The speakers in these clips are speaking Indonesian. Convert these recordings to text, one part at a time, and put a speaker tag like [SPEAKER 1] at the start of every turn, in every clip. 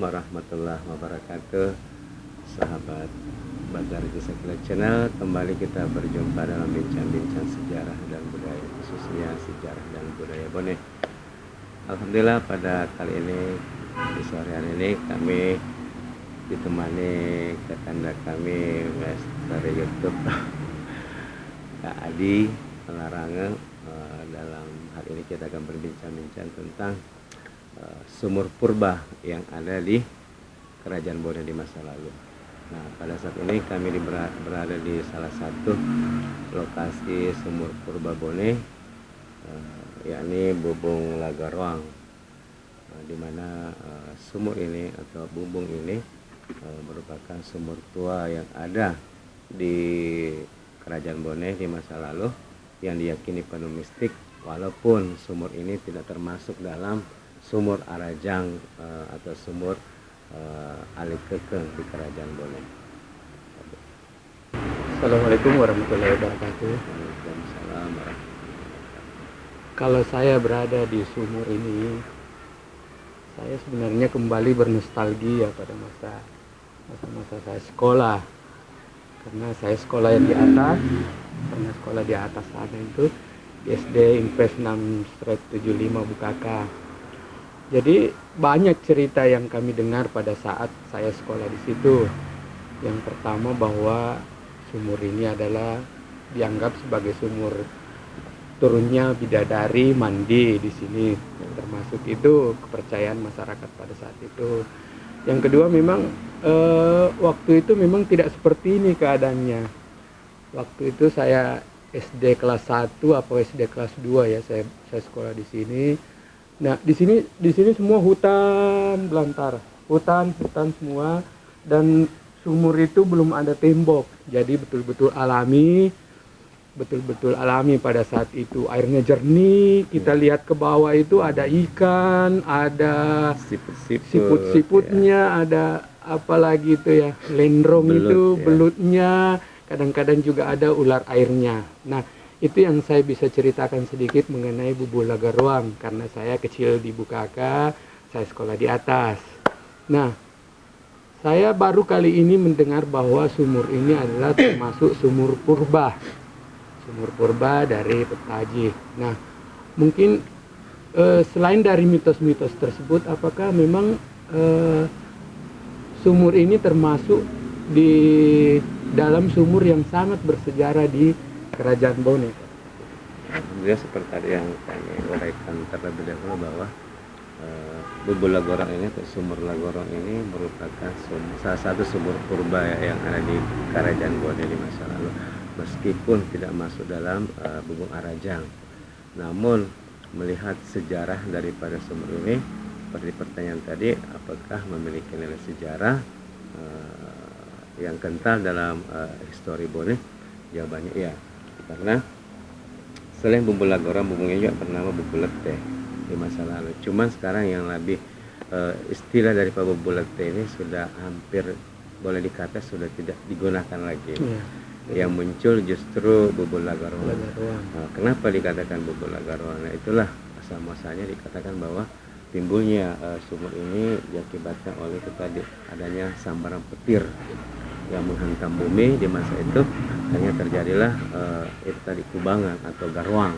[SPEAKER 1] warahmatullahi wabarakatuh. Sahabat Badar Kisah Channel, kembali kita berjumpa dalam bincang-bincang sejarah dan budaya, khususnya sejarah dan budaya Bone. Alhamdulillah pada kali ini, di sore hari ini kami ditemani tetangga kami dari YouTube Kak Adi Pelarangan. Dalam hal ini kita akan berbincang-bincang tentang sumur purba yang ada di Kerajaan Bone di masa lalu. Nah, pada saat ini kami berada di salah satu lokasi sumur purba Bone, yakni Bubung Lagaruang, di mana sumur ini atau bubung ini merupakan sumur tua yang ada di Kerajaan Bone di masa lalu, yang diyakini penuh mistik, walaupun sumur ini tidak termasuk dalam sumur Arajang atau sumur Alikekeng di Kerajaan Bone.
[SPEAKER 2] Assalamualaikum warahmatullahi wabarakatuh.
[SPEAKER 1] Waalaikumsalam warahmatullahi wabarakatuh.
[SPEAKER 2] Kalau saya berada di sumur ini, saya sebenarnya kembali bernostalgia pada masa saya sekolah. Karena saya sekolah yang di atas, pernah sekolah di atas sana itu di SD Impres 6/75 Bukaka. Jadi banyak cerita yang kami dengar pada saat saya sekolah di situ. Yang pertama bahwa sumur ini adalah dianggap sebagai sumur turunnya bidadari mandi di sini. Yang termasuk itu kepercayaan masyarakat pada saat itu. Yang kedua memang waktu itu memang tidak seperti ini keadaannya. Waktu itu saya SD kelas 1 atau SD kelas 2 ya, saya sekolah di sini. Nah, di sini semua hutan belantara, hutan semua, dan sumur itu belum ada tembok, jadi betul-betul alami pada saat itu. Airnya jernih, kita lihat ke bawah itu ada ikan, ada siput-siputnya, ada apa lagi itu ya, lendrong itu, belutnya, kadang-kadang juga ada ular airnya. Nah, itu yang saya bisa ceritakan sedikit mengenai Bubung Lagaruang, karena saya kecil di Bukaka, saya sekolah di atas. Nah, saya baru kali ini mendengar bahwa sumur ini adalah termasuk sumur purba dari Petaji. Nah, mungkin selain dari mitos-mitos tersebut, apakah memang sumur ini termasuk di dalam sumur yang sangat bersejarah di Kerajaan Bone?
[SPEAKER 1] Alhamdulillah, seperti tadi yang kami uraikan terlebih dahulu bahwa Bubung Lagaruang ini atau sumur Lagaruang ini merupakan salah satu sumur purba yang ada di Kerajaan Bone di masa lalu, meskipun tidak masuk dalam Bubung Arajang. Namun melihat sejarah daripada sumur ini, seperti pertanyaan tadi, apakah memiliki nilai sejarah yang kental dalam histori Bone? Jawabannya iya, karena selain Bubung Lagaruang, bubungnya juga bernama Bubung Lete di masa lalu. Cuman sekarang yang lebih istilah dari Bubung Lete ini sudah hampir boleh dikata sudah tidak digunakan lagi. Yang muncul justru Bubung Lagaruang. Kenapa dikatakan Bubung Lagaruang? Nah, itulah asal muasalnya dikatakan bahwa timbulnya sumur ini diakibatkan oleh itu tadi, adanya sambaran petir yang menghantam bumi di masa itu. Hanya terjadilah itu tadi kubangan atau garwang,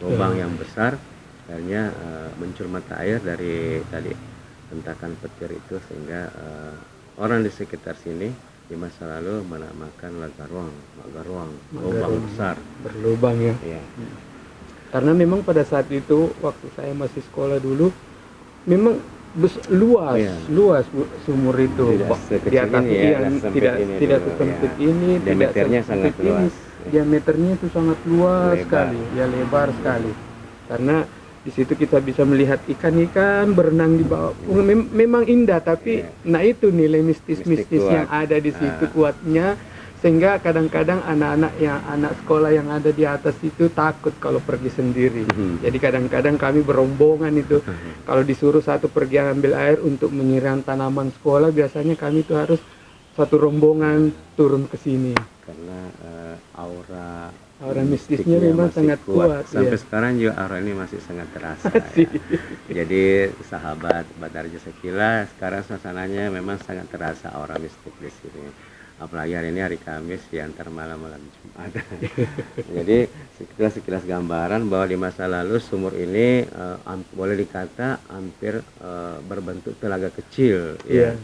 [SPEAKER 1] lubang yang besar, akhirnya muncul mata air dari tadi hentakan petir itu, sehingga orang di sekitar sini di masa lalu menamakan Lagaruang, lubang besar,
[SPEAKER 2] berlubang ya. Karena memang pada saat itu waktu saya masih sekolah dulu, memang luas sumur itu. Di atas tidak sesempit ini,
[SPEAKER 1] diameternya sangat luas.
[SPEAKER 2] Diameternya itu sangat luas sekali, ya, lebar sekali. Karena di situ kita bisa melihat ikan-ikan berenang di bawah. Memang indah, tapi nah itu nilai mistis yang ada di situ kuatnya, sehingga kadang-kadang anak sekolah yang ada di atas itu takut kalau pergi sendiri. Jadi kadang-kadang kami berombongan itu, kalau disuruh satu pergi ambil air untuk menyiram tanaman sekolah, biasanya kami itu harus satu rombongan turun ke sini.
[SPEAKER 1] Karena aura
[SPEAKER 2] Aura mistisnya memang
[SPEAKER 1] masih
[SPEAKER 2] sangat kuat.
[SPEAKER 1] Sampai
[SPEAKER 2] Ya.
[SPEAKER 1] sekarang juga aura ini masih sangat terasa ya. Jadi sahabat Badar Jasekila, sekarang suasananya memang sangat terasa aura mistik di sini. Apalagi hari ini hari Kamis di antar malam-malam Jumat. Jadi sekilas gambaran bahwa di masa lalu sumur ini boleh dikata hampir berbentuk telaga kecil ya.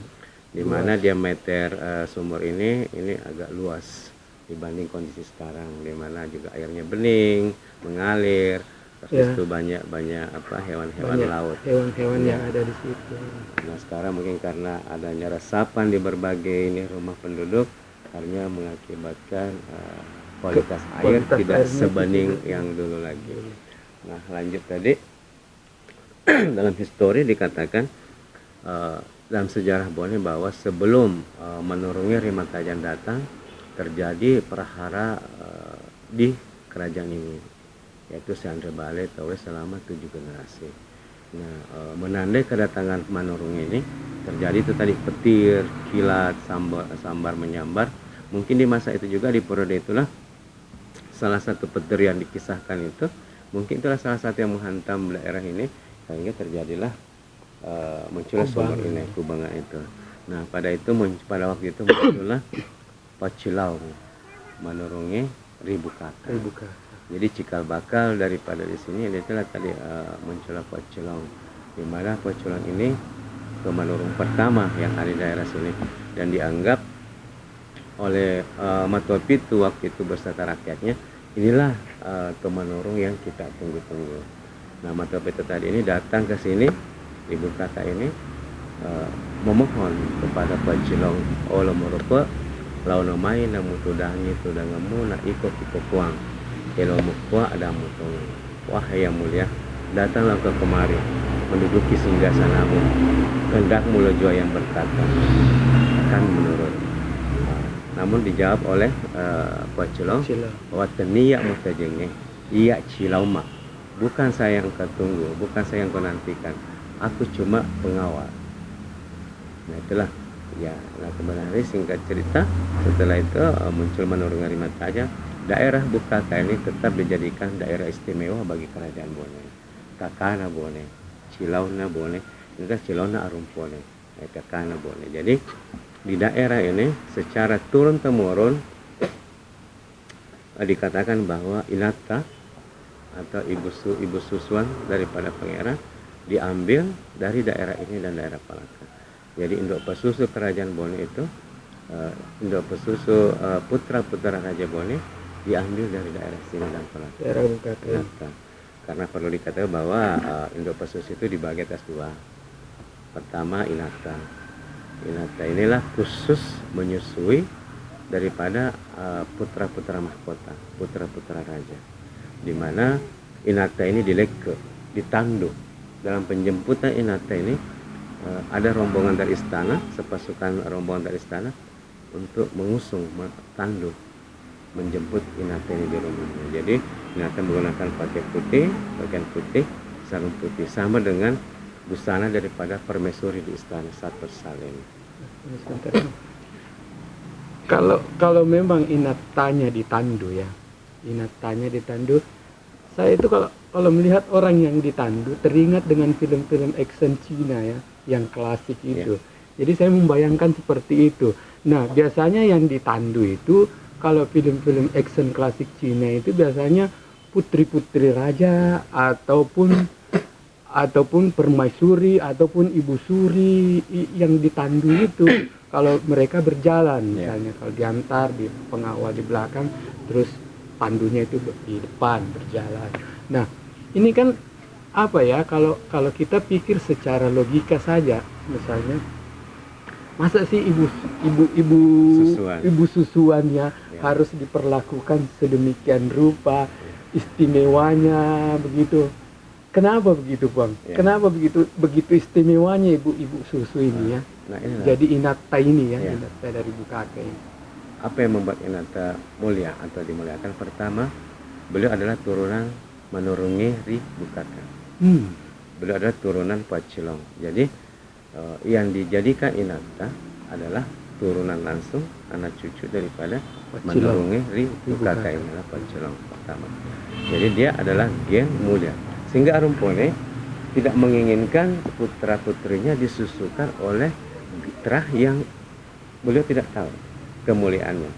[SPEAKER 1] Di mana diameter sumur ini agak luas dibanding kondisi sekarang, di mana juga airnya bening, mengalir. Terus itu banyak hewan-hewan laut.
[SPEAKER 2] Hewan-hewan yang ada di situ.
[SPEAKER 1] Nah sekarang mungkin karena adanya resapan di berbagai ini rumah penduduk, akhirnya mengakibatkan kualitas air tidak sebanding yang dulu lagi. Nah lanjut tadi dalam histori dikatakan dalam sejarah Bone bahwa sebelum menurunnya Rimatajan datang, terjadi perhara di kerajaan ini, yaitu Sandra Bale Tawe selama 7 generasi. Nah, menandai kedatangan Manurung ini terjadi itu tadi petir, kilat, sambar menyambar. Mungkin di masa itu juga di periode itulah salah satu petir yang dikisahkan itu, mungkin itulah salah satu yang menghantam daerah ini sehingga terjadilah munculnya sumur ini, kubangan itu. Nah, pada waktu itu muncullah Pacilau Manurunge Ribu Kata. Jadi cikal bakal daripada di sini itulah tadi muncullah Pacilau, di mana Pacilau ini pemanurung pertama yang ada di daerah sini dan dianggap oleh Matua Pitu waktu itu beserta rakyatnya, inilah pemanurung yang kita tunggu-tunggu. Nah, Matua Pitu tadi ini datang ke sini Ribu Kata ini memohon kepada Pacilau Allah merupa lau namai namu tudangi tudangamu na iko kuang elo mukwa ada mutung. Wahai yang mulia, datanglah ke kemari menduduki singgasanamu, hendak mula jua yang berkata akan menurut. Namun dijawab oleh Pacilau bahwa teniak mutajenge iya cilau mak, bukan saya yang kau tunggu, bukan saya yang kau nantikan, aku cuma pengawal. Nah itulah ya. Nah kebenaran singkat cerita, setelah itu muncul Manurung Rimatajan. Daerah Bukaka ini tetap dijadikan daerah istimewa bagi kerajaan Bone. Kakana Bone, Cilauna Bone, itu Cilauna Arumpone, Kakana Bone. Jadi di daerah ini secara turun temurun dikatakan bahwa Inata atau ibu susuan daripada pangeran diambil dari daerah ini dan daerah Palaka. Jadi induk pesusu kerajaan Bone itu, induk pesusu putra-putra Raja Bone diambil dari daerah sini dan Palaka.
[SPEAKER 2] Daerah Bukaka.
[SPEAKER 1] Karena perlu dikatakan bahwa induk pesusu itu dibagi atas dua. Pertama Inata. Inata inilah khusus menyusui daripada putra-putra mahkota, putra-putra raja. Di mana Inata ini ditanduk. Dalam penjemputan Inata ini ada rombongan dari istana, sepasukan rombongan dari istana untuk mengusung tanduk menjemput Inata ini di rumahnya. Jadi Inata menggunakan pakaian putih, sarung putih, sama dengan busana daripada permaisuri di istana saat bersalin.
[SPEAKER 2] Kalau memang Inatanya ditandu ya, saya itu kalau melihat orang yang ditandu teringat dengan film-film action Cina ya, yang klasik itu. Jadi saya membayangkan seperti itu. Nah biasanya yang ditandu itu kalau film-film action klasik Cina itu biasanya putri-putri raja ataupun permaisuri ataupun ibu suri yang ditandu itu. Kalau mereka berjalan misalnya, kalau diantar di pengawal di belakang, terus pandunya itu di depan berjalan. Nah ini kan apa ya, kalau kita pikir secara logika saja, misalnya masa sih ibu susuannya harus diperlakukan sedemikian rupa, istimewanya begitu. Kenapa begitu, Bang? Kenapa begitu istimewanya ibu susu ini ya? Jadi Inata ini ya, Inata dari Bukaka ini.
[SPEAKER 1] Apa yang membuat Inata mulia atau dimuliakan? Pertama, beliau adalah turunan Manurunge Ri Bukaka. Beliau adalah turunan Pacilong. Jadi yang dijadikan Inata adalah turunan langsung anak cucu daripada
[SPEAKER 2] Pacilong.
[SPEAKER 1] menurungi Ribukaka ini adalah Pacilong pertama. Jadi dia adalah gen mulia. Sehingga Arumpone tidak menginginkan putra putrinya disusukan oleh terah yang beliau tidak tahu kemuliaannya.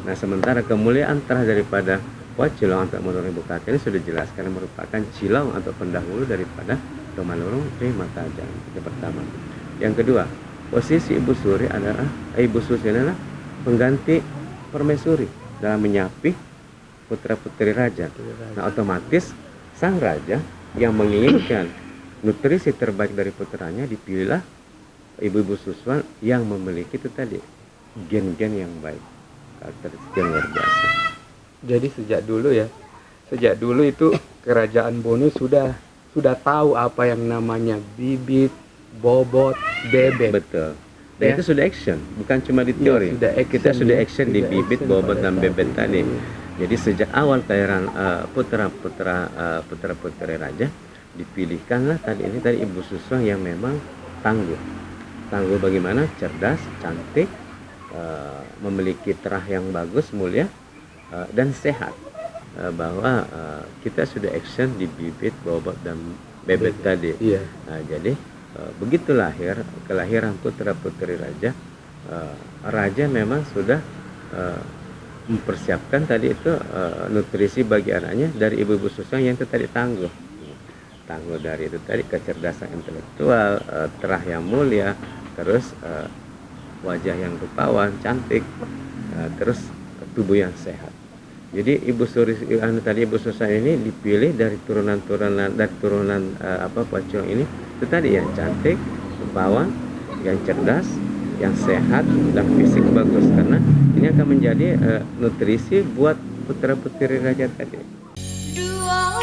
[SPEAKER 1] Nah, sementara kemuliaan terah daripada Pacilong atau menurungi Ribukaka ini sudah jelas karena merupakan cilong atau pendahulu daripada Tomanurung Rimakajang. Itu pertama. Yang kedua, posisi Ibu Suri Ibu Susi adalah pengganti permaisuri dalam menyapi putra putri raja. Nah, otomatis sang raja yang menginginkan nutrisi terbaik dari putranya dipilihlah ibu-ibu Suswan yang memiliki itu tadi gen-gen yang baik, karakteristik yang luar biasa.
[SPEAKER 2] Jadi sejak dulu itu kerajaan Bono sudah tahu apa yang namanya bibit, bobot, bebek.
[SPEAKER 1] Betul. Dan
[SPEAKER 2] Ya.
[SPEAKER 1] itu sudah action, bukan cuma di teori.
[SPEAKER 2] sudah action,
[SPEAKER 1] Kita sudah
[SPEAKER 2] ya.
[SPEAKER 1] action di
[SPEAKER 2] Sudah
[SPEAKER 1] bibit,
[SPEAKER 2] action
[SPEAKER 1] bobot,
[SPEAKER 2] pada
[SPEAKER 1] dan
[SPEAKER 2] saat
[SPEAKER 1] bebek
[SPEAKER 2] itu.
[SPEAKER 1] tadi. Jadi sejak awal kelahiran putra-putri raja dipilihkanlah tadi Ibu Suswang yang memang tangguh. Tangguh bagaimana? Cerdas, cantik, memiliki terah yang bagus, mulia, dan sehat. Bahwa kita sudah action di bibit, bobot, dan bebek tadi.
[SPEAKER 2] Iya.
[SPEAKER 1] Nah, jadi begitu kelahiran putra putri raja, raja memang sudah mempersiapkan tadi itu nutrisi bagi anaknya dari ibu-ibu Suswang yang itu tadi tangguh dari itu tadi kecerdasan intelektual, terah yang mulia, terus wajah yang rupawan, cantik, terus tubuh yang sehat. Jadi Ibu Suswang ini dipilih dari turunan Pacilong ini itu tadi yang cantik, rupawan, yang cerdas, yang sehat, dan fisik bagus, karena ini akan menjadi nutrisi buat putra putri raja tadi.
[SPEAKER 3] Dua